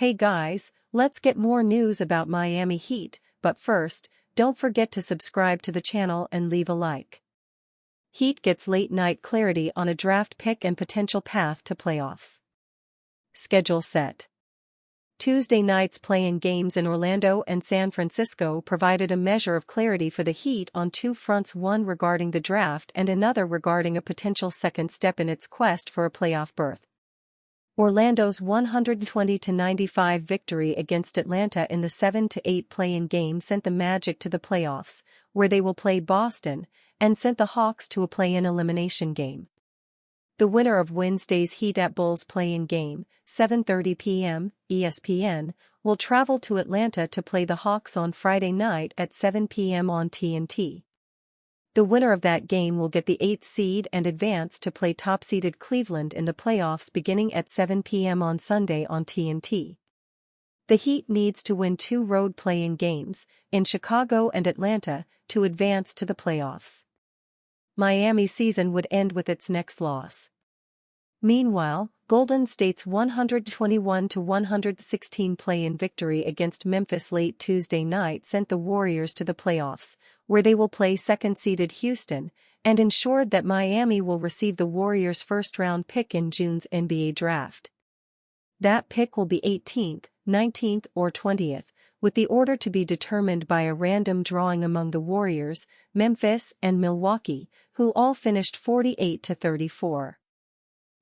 Hey guys, let's get more news about Miami Heat, but first, don't forget to subscribe to the channel and leave a like. Heat gets late-night clarity on a draft pick and potential path to playoffs. Schedule set. Tuesday night's play-in games in Orlando and San Francisco provided a measure of clarity for the Heat on two fronts, one regarding the draft and another regarding a potential second step in its quest for a playoff berth. Orlando's 120-95 victory against Atlanta in the 7-8 play-in game sent the Magic to the playoffs, where they will play Boston, and sent the Hawks to a play-in elimination game. The winner of Wednesday's Heat at Bulls play-in game, 7:30 p.m., ESPN, will travel to Atlanta to play the Hawks on Friday night at 7 p.m. on TNT. The winner of that game will get the 8th seed and advance to play top-seeded Cleveland in the playoffs beginning at 7 p.m. on Sunday on TNT. The Heat needs to win two road play-in games, in Chicago and Atlanta, to advance to the playoffs. Miami's season would end with its next loss. Meanwhile, Golden State's 121-116 play-in victory against Memphis late Tuesday night sent the Warriors to the playoffs, where they will play second-seeded Houston, and ensured that Miami will receive the Warriors' first-round pick in June's NBA draft. That pick will be 18th, 19th, or 20th, with the order to be determined by a random drawing among the Warriors, Memphis, and Milwaukee, who all finished 48-34.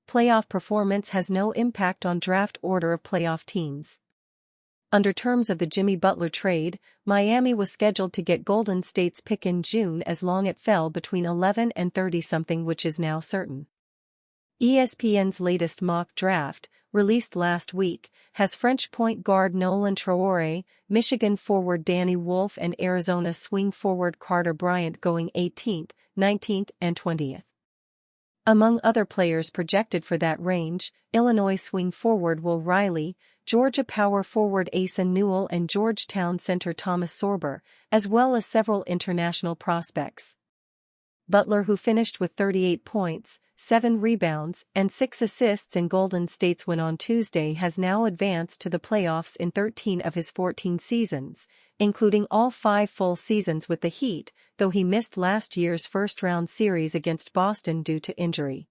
Playoff performance has no impact on draft order of playoff teams. Under terms of the Jimmy Butler trade, Miami was scheduled to get Golden State's pick in June as long it fell between 11 and 30-something, which is now certain. ESPN's latest mock draft, released last week, has French point guard Nolan Traore, Michigan forward Danny Wolf and Arizona swing forward Carter Bryant going 18th, 19th, and 20th. Among other players projected for that range, Illinois swing forward Will Riley, Georgia power forward Asa Newell and Georgetown center Thomas Sorber, as well as several international prospects. Butler, who finished with 38 points, 7 rebounds, and 6 assists in Golden State's win on Tuesday, has now advanced to the playoffs in 13 of his 14 seasons, including all 5 full seasons with the Heat, though he missed last year's first-round series against Boston due to injury.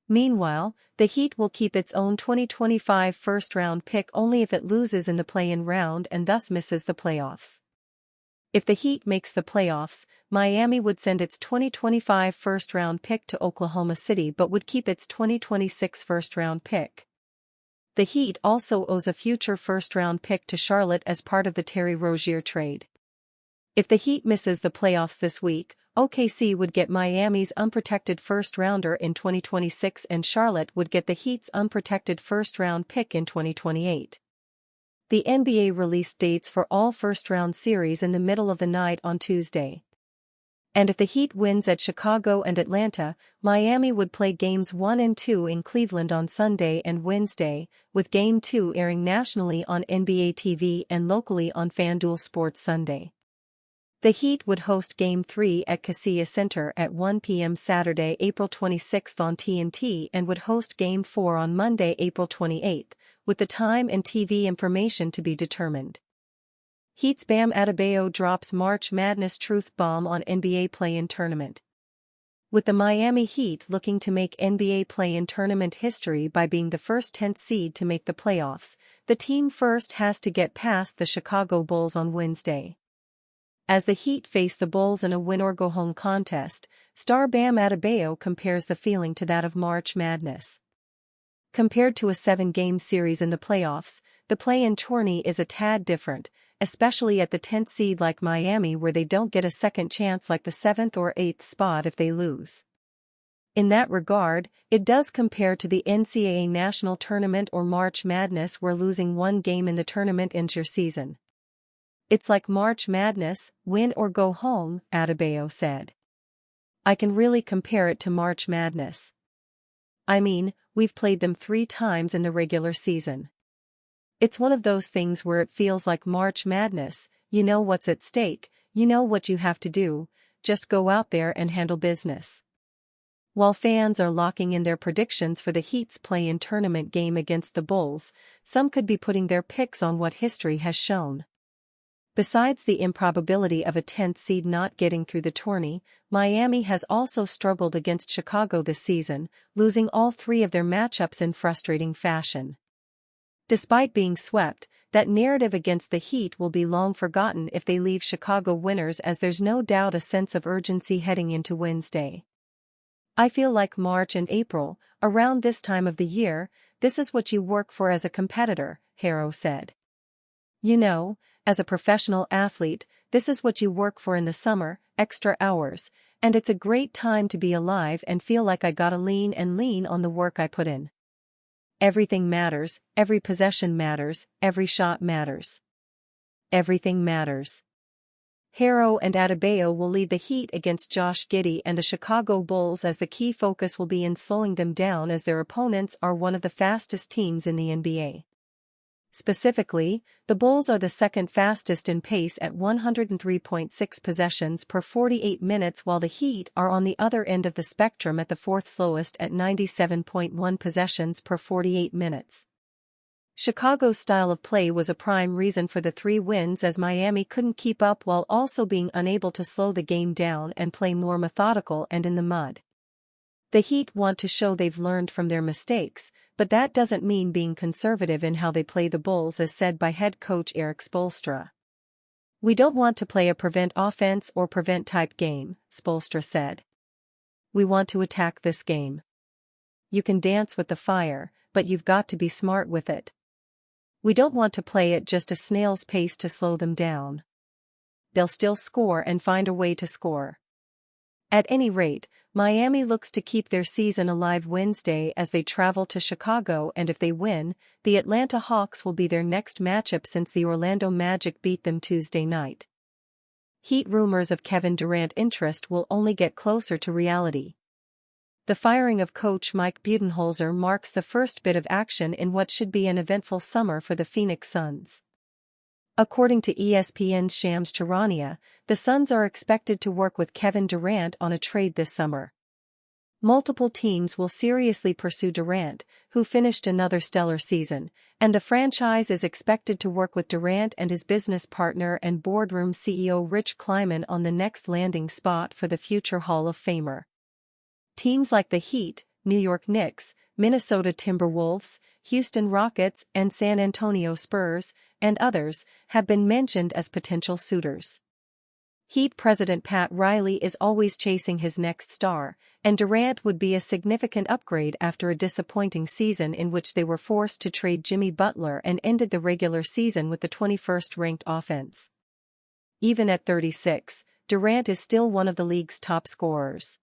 Meanwhile, the Heat will keep its own 2025 first-round pick only if it loses in the play-in round and thus misses the playoffs. If the Heat makes the playoffs, Miami would send its 2025 first-round pick to Oklahoma City but would keep its 2026 first-round pick. The Heat also owes a future first-round pick to Charlotte as part of the Terry Rozier trade. If the Heat misses the playoffs this week, OKC would get Miami's unprotected first-rounder in 2026 and Charlotte would get the Heat's unprotected first-round pick in 2028. The NBA released dates for all first-round series in the middle of the night on Tuesday. And if the Heat wins at Chicago and Atlanta, Miami would play Games 1 and 2 in Cleveland on Sunday and Wednesday, with Game 2 airing nationally on NBA TV and locally on FanDuel Sports Sunday. The Heat would host Game 3 at Kaseya Center at 1 p.m. Saturday, April 26 on TNT and would host Game 4 on Monday, April 28, with the time and TV information to be determined. Heat's Bam Adebayo drops March Madness truth bomb on NBA play-in tournament. With the Miami Heat looking to make NBA play-in tournament history by being the first 10th seed to make the playoffs, the team first has to get past the Chicago Bulls on Wednesday. As the Heat face the Bulls in a win-or-go-home contest, star Bam Adebayo compares the feeling to that of March Madness. Compared to a 7-game series in the playoffs, the play-in tourney is a tad different, especially at the 10th seed like Miami, where they don't get a second chance like the 7th or 8th spot if they lose. In that regard, it does compare to the NCAA National Tournament or March Madness, where losing one game in the tournament ends your season. It's like March Madness, win or go home, Adebayo said. I can really compare it to March Madness. I mean, we've played them 3 times in the regular season. It's one of those things where it feels like March Madness, you know what's at stake, you know what you have to do, just go out there and handle business. While fans are locking in their predictions for the Heat's play-in tournament game against the Bulls, some could be putting their picks on what history has shown. Besides the improbability of a 10th seed not getting through the tourney, Miami has also struggled against Chicago this season, losing all 3 of their matchups in frustrating fashion. Despite being swept, that narrative against the Heat will be long forgotten if they leave Chicago winners, as there's no doubt a sense of urgency heading into Wednesday. I feel like March and April, around this time of the year, this is what you work for as a competitor, Harrow said. You know, as a professional athlete, this is what you work for in the summer, extra hours, and it's a great time to be alive and feel like I gotta lean on the work I put in. Everything matters, every possession matters, every shot matters. Everything matters. Harrow and Adebayo will lead the Heat against Josh Giddey and the Chicago Bulls, as the key focus will be in slowing them down, as their opponents are one of the fastest teams in the NBA. Specifically, the Bulls are the second fastest in pace at 103.6 possessions per 48 minutes, while the Heat are on the other end of the spectrum at the 4th slowest at 97.1 possessions per 48 minutes. Chicago's style of play was a prime reason for the 3 wins, as Miami couldn't keep up while also being unable to slow the game down and play more methodical and in the mud. The Heat want to show they've learned from their mistakes, but that doesn't mean being conservative in how they play the Bulls, as said by head coach Erik Spoelstra. We don't want to play a prevent offense or prevent type game, Spoelstra said. We want to attack this game. You can dance with the fire, but you've got to be smart with it. We don't want to play at just a snail's pace to slow them down. They'll still score and find a way to score. At any rate, Miami looks to keep their season alive Wednesday as they travel to Chicago, and if they win, the Atlanta Hawks will be their next matchup since the Orlando Magic beat them Tuesday night. Heat rumors of Kevin Durant interest will only get closer to reality. The firing of coach Mike Budenholzer marks the first bit of action in what should be an eventful summer for the Phoenix Suns. According to ESPN's Shams Charania, the Suns are expected to work with Kevin Durant on a trade this summer. Multiple teams will seriously pursue Durant, who finished another stellar season, and the franchise is expected to work with Durant and his business partner and boardroom CEO Rich Kleiman on the next landing spot for the future Hall of Famer. Teams like the Heat, New York Knicks, Minnesota Timberwolves, Houston Rockets, and San Antonio Spurs, and others, have been mentioned as potential suitors. Heat president Pat Riley is always chasing his next star, and Durant would be a significant upgrade after a disappointing season in which they were forced to trade Jimmy Butler and ended the regular season with the 21st ranked offense. Even at 36, Durant is still one of the league's top scorers.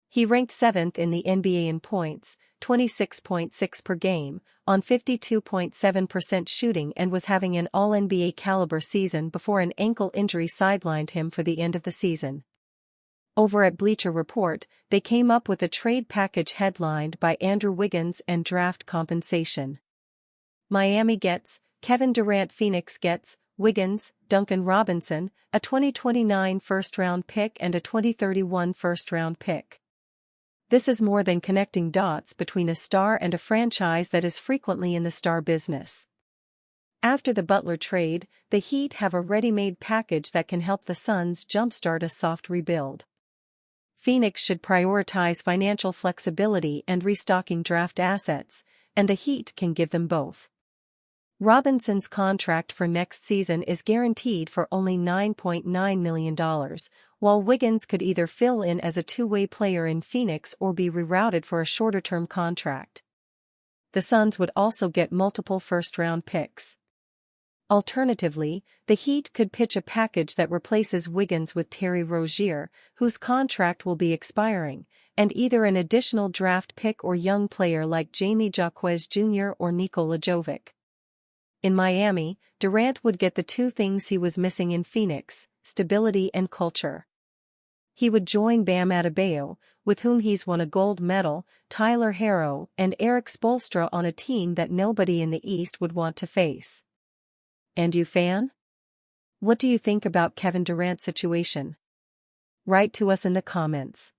He ranked 7th in the NBA in points, 26.6 per game, on 52.7% shooting, and was having an all-NBA caliber season before an ankle injury sidelined him for the end of the season. Over at Bleacher Report, they came up with a trade package headlined by Andrew Wiggins and draft compensation. Miami gets Kevin Durant, Phoenix gets Wiggins, Duncan Robinson, a 2029 first-round pick and a 2031 first-round pick. This is more than connecting dots between a star and a franchise that is frequently in the star business. After the Butler trade, the Heat have a ready-made package that can help the Suns jumpstart a soft rebuild. Phoenix should prioritize financial flexibility and restocking draft assets, and the Heat can give them both. Robinson's contract for next season is guaranteed for only $9.9 million, while Wiggins could either fill in as a two-way player in Phoenix or be rerouted for a shorter-term contract. The Suns would also get multiple first-round picks. Alternatively, the Heat could pitch a package that replaces Wiggins with Terry Rozier, whose contract will be expiring, and either an additional draft pick or young player like Jamie Jaquez Jr. or Nikola Jovic. In Miami, Durant would get the two things he was missing in Phoenix: stability and culture. He would join Bam Adebayo, with whom he's won a gold medal, Tyler Herro, and Erik Spoelstra on a team that nobody in the East would want to face. And you, fan? What do you think about Kevin Durant's situation? Write to us in the comments.